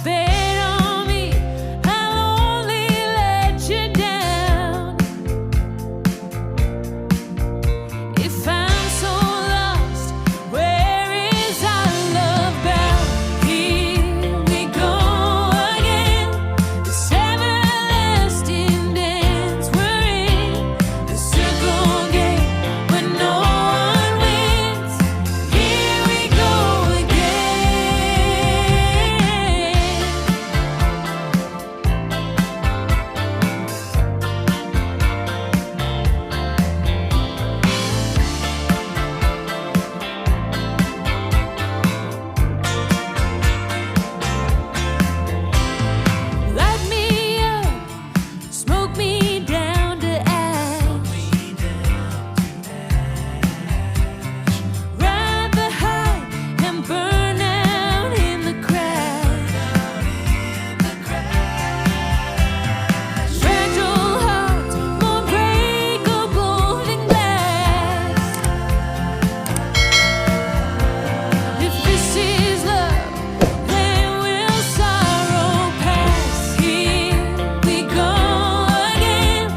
bet on me, I'll only let you down. If I'm so lost, where is our love bound? Here we go again, this everlasting dance we're in, the circle game when no one wins. Here we go again. Light me up, smoke me down to ash. Ride the high and burn out in the crash. Fragile hearts, more breakable than glass. If this is love, when will sorrow pass? Here we go again,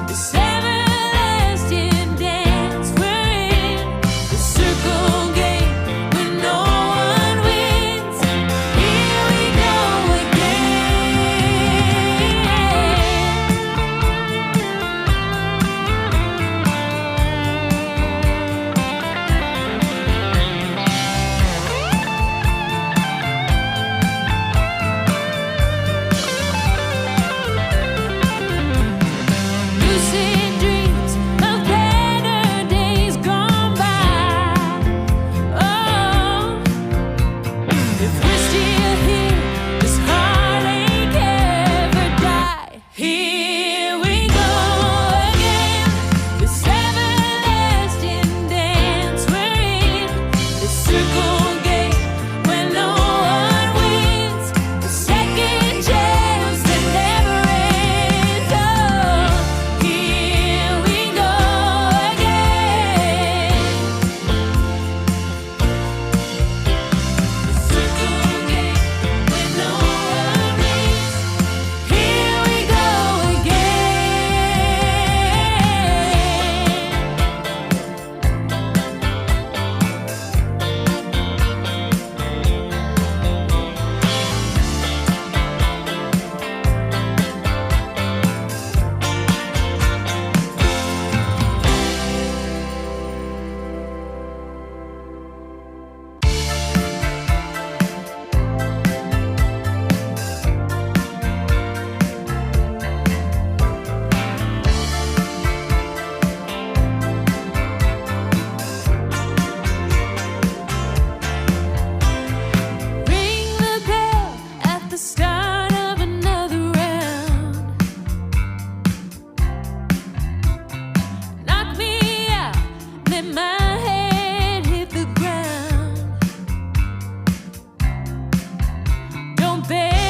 this everlasting dance we're in, the circle game when no one wins. Here we go lucid dreams of better days gone by. Oh, if we're still here, this heartache ever die. Here we go again, this everlasting dance we're in, the circle game when no one wins, the second chance that never ends. Oh, here we go again, the circle game when no one wins. Here we go Ring the bell at the start of another round. Knock me out, let my head hit the ground. Don't bet